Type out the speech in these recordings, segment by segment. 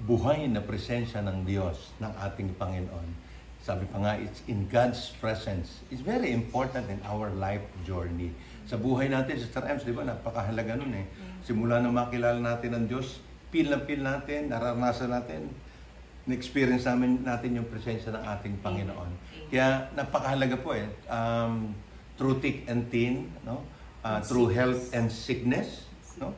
buhay na presensya ng Diyos, ng ating Panginoon. Sabi pa nga, it's in God's presence. It's very important in our life journey. Sa buhay natin, Sister Ems, di ba, napakahalaga nun eh. Simula na makilala natin ang Diyos, feel natin, naranasan natin, na-experience natin yung presensya ng ating Panginoon. Kaya napakahalaga po eh, through thick and thin, no? Through health and sickness, no?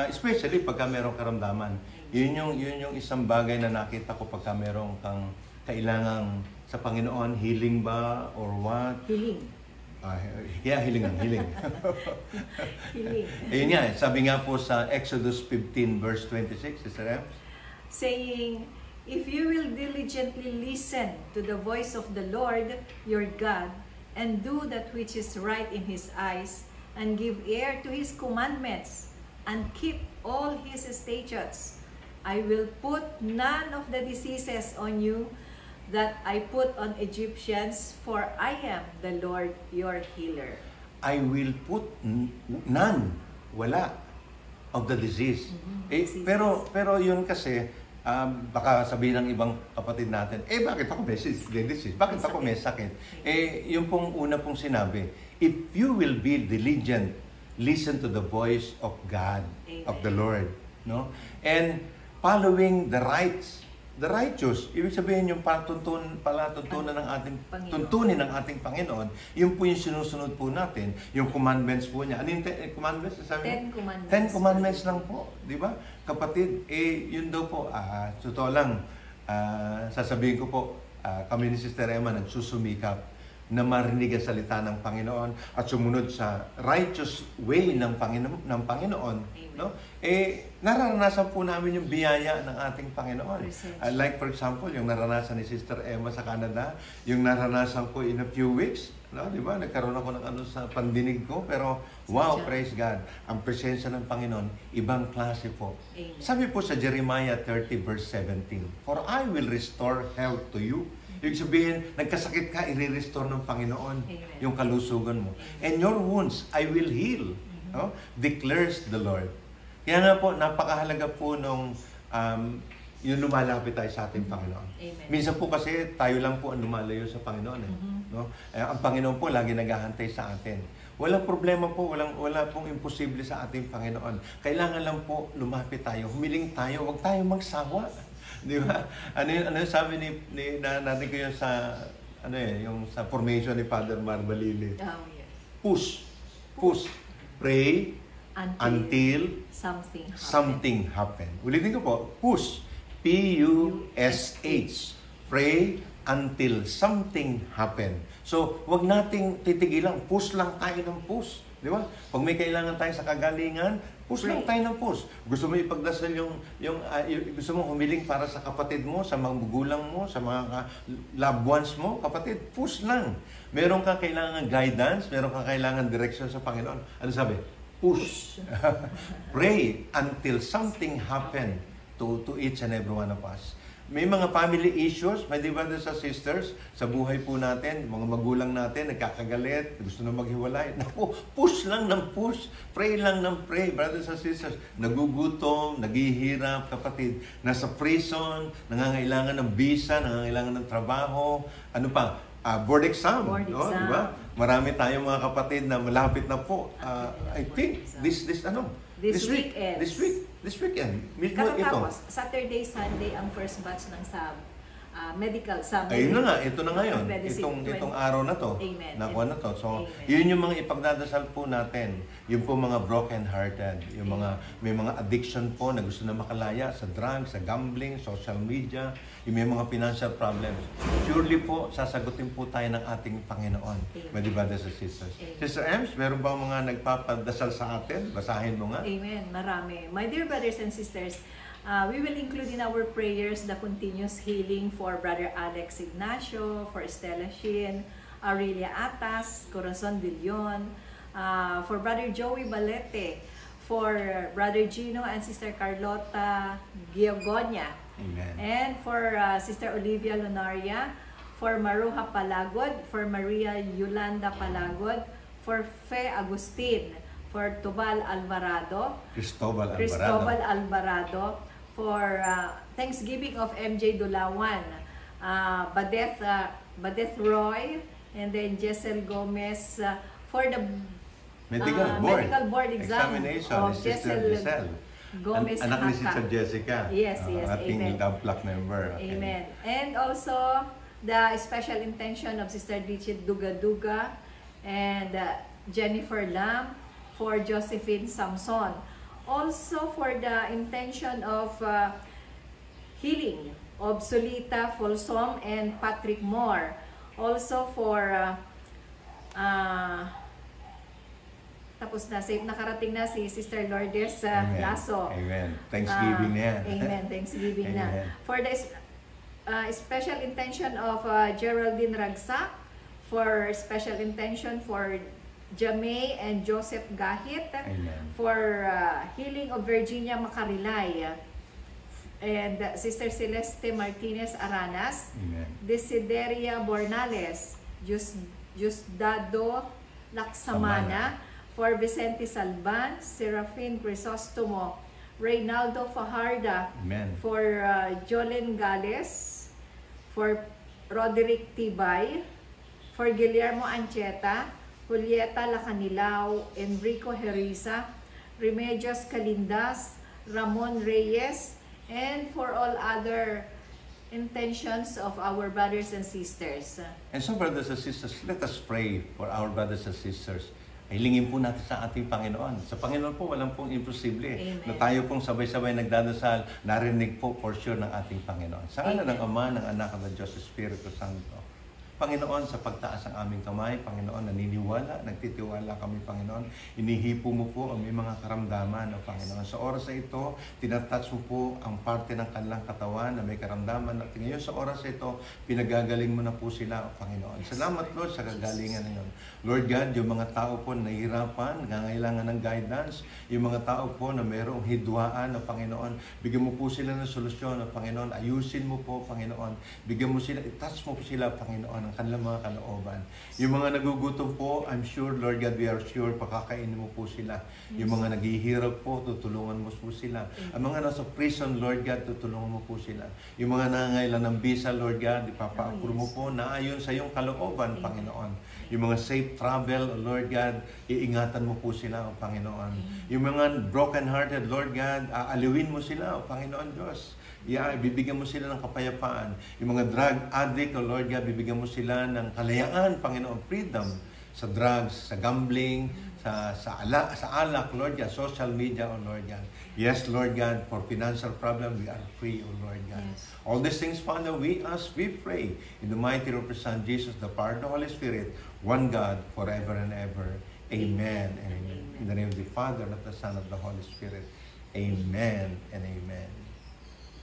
Especially pagka merong karamdaman. Yun yung isang bagay na nakita ko pagka merong kang kailangan sa Panginoon, healing ba or what? Healing. Healing. Healing. Ayun nga, sabi nga po sa Exodus 15 verse 26, Sister Em, saying, if you will diligently listen to the voice of the Lord your God, and do that which is right in His eyes, and give ear to His commandments, and keep all His statutes, I will put none of the diseases on you that I put on Egyptians, for I am the Lord your healer. I will put none, wala, of the disease. Pero yun kasi, baka sabihin ng ibang kapatid natin, bakit ako may disease? Bakit ako may sakit? Yung pong una pong sinabi, if you will be diligent, listen to the voice of God, of the Lord, no? And following the righteous, ibig sabihin yung palatuntunan ng ating tuntunin ng ating Panginoon, yun po yung sinusunod po natin, yung commandments po niya. Ano yung commandments? Ten commandments. 10 commandments lang po, di ba? Kapatid, yun daw po, totoo lang, sasabihin ko po, kami ni Sister Emma nagsusumikap na marinig ang salita ng Panginoon at sumunod sa righteous way ng Panginoon, no? Nararanasan po namin yung biyaya ng ating Panginoon. Like for example, yung naranasan ni Sister Emma sa Canada, yung naranasan ko in a few weeks, no, di ba? Nagkaroon ako ng sa pandinig ko, pero wow, praise God. Ang presensya ng Panginoon, ibang klase po. Amen. Sabi po sa Jeremiah 30 verse 17, for I will restore health to you. Ibig sabihin, nagkasakit ka, i-restore ng Panginoon yung kalusugan mo. And your wounds, I will heal. No? Declares the Lord. Kaya nga po, napakahalaga po nung yung lumalapit tayo sa ating Panginoon. Amen. Minsan po kasi, tayo lang po ang lumalayo sa Panginoon. No? Ang Panginoon po, lagi naghahantay sa atin. Walang problema po, wala pong imposible sa ating Panginoon. Kailangan lang po lumapit tayo, humiling tayo, huwag tayo magsawa. Di ba? Ano sabi natin ko yun sa yung sa formation ni Father Marbalili. Push. Pray until something happen. Ulitin ko po. Push. P-U-S-H. Pray until something happen. So, wag nating titigilan. Push lang tayo ng push. Di ba? Pag may kailangan tayo sa kagalingan, push lang tayo ng push. Gusto mo ipagdasal gusto mo humiling para sa kapatid mo, sa mga magulang mo, sa mga loved ones mo, kapatid, push lang. Meron kang kailangan guidance, meron kang kailangan direction sa Panginoon. Ano sabi? Push. Pray until something happen to each and every one of us. May mga family issues, may brothers and sisters, sa buhay po natin, mga magulang natin, nagkakagalit, gusto na maghiwalay. Naku, push lang ng push, pray lang ng pray, brothers and sisters. Nagugutom, naghihirap, kapatid, nasa prison, nangangailangan ng visa, nangangailangan ng trabaho, ano pa, board exam. No? Diba? Marami tayong mga kapatid na malapit na po. I think, this weekend. Tapos, Saturday, Sunday, ang first batch ng medical summary. Ayun na nga, ito na ngayon. Itong araw na to. Amen. Nakuha na to. So, yun yung mga ipagdadasal po natin. Yung po mga broken-hearted. Yung may mga addiction po na gusto na makalaya sa drugs, sa gambling, social media. Yung may mga financial problems. Surely po, sasagutin po tayo ng ating Panginoon. My brothers and sisters. Sister Ems, meron bang mga nagpapadasal sa atin? Basahin mo nga. Amen. Marami. My dear brothers and sisters, we will include in our prayers the continuous healing for Brother Alex Ignacio, for Estela Shin, Aurelia Atas, Corazon de Leon, for Brother Joey Balete, for Brother Gino and Sister Carlota Giogonia, Amen. And for Sister Olivia Lunaria, for Maruha Palagod, for Maria Yolanda Palagod, for Fe Agustin, for Cristobal Alvarado, for Thanksgiving of MJ Dulawan, Badeth Roy, and then Jessel Gomez for the medical board exam examination of ni Sister Giselle. Gomez Anak ni Haka. Sister Jessica. Yes, ating amen. love plaque member. Okay. Amen. And also, the special intention of Sister Dichit Duga-Duga and Jennifer Lam for Josephine Samson. Also, for the intention of healing of Solita Folsom and Patrick Moore. Also for tapos na, safe nakarating na si Sister Lourdes Lasso. Amen. Thanksgiving na. Amen. Thanksgiving na. Amen. For the special intention of Geraldine Ragsak, for special intention for Jamay and Joseph Gahit, Amen. for healing of Virginia Macarilay, and Sister Celeste Martinez Aranas, Amen. Desideria Bornales, Jusdado Laksamana, for Vicente Salban, Serafin Crisostomo, Reynaldo Fajarda, Amen. for Jolene Gales, for Roderick Tibay, for Guillermo Ancheta, Julieta Lacanilao, Enrico Herisa, Remedios Calindas, Ramon Reyes, and for all other intentions of our brothers and sisters. And so, brothers and sisters, let us pray for our brothers and sisters. Hilingin po natin sa ating Panginoon. Sa Panginoon po, walang pong imposible. Amen. Na tayo pong sabay-sabay nagdadasal, narinig po for sure ng ating Panginoon. Sa ngalan ng Ama, ng Anak, at ng Diyos, Espiritu Santo. Panginoon, sa pagtaas ng aming kamay, Panginoon, naniniwala, nagtitiwala kami, Panginoon. Inihipo mo po ang may mga karamdaman, o Panginoon. Sa oras na ito, tinatouch mo po ang parte ng kanilang katawan na may karamdaman. At ngayon sa oras na ito, pinagagaling mo na po sila, o Panginoon. Salamat, Lord, sa kagalingan na yun. Lord God, yung mga tao po na nahihirapan, nangangailangan ng guidance, yung mga tao po na mayroong hidwaan, o Panginoon, bigyan mo po sila ng solusyon, o Panginoon. Ayusin mo po, Panginoon. Bigyan mo sila, itouch mo po sila, Panginoon, ang kanilang mga kalooban. Yung mga nagugutom po, I'm sure, Lord God, we are sure, pakakainin mo po sila. Yung mga naghihirap po, tutulungan mo po sila. Ang mga nasa prison, Lord God, tutulungan mo po sila. Yung mga nangangailangan ng visa, Lord God, ipapa-approve mo po na ayon sa iyong kalooban, Panginoon. Yung mga safe travel, Lord God, iingatan mo po sila, O Panginoon. Yung mga broken-hearted, Lord God, aaliwin mo sila, O Panginoon Diyos. Bibigyan mo sila ng kapayapaan. Yung mga drug addict, O Lord God, bibigyan mo sila ng kalayaan, Panginoon, freedom sa drugs, sa gambling, sa alak, Lord God, social media, O Lord God. Yes, Lord God, for financial problem, we are free, O Lord God. Yes. All these things, Father, we ask, we pray, in the mighty name of your Son, Jesus, the power of the Holy Spirit, one God, forever and ever. Amen and amen. In the name of the Father, and of the Son, and of the Holy Spirit. Amen and amen.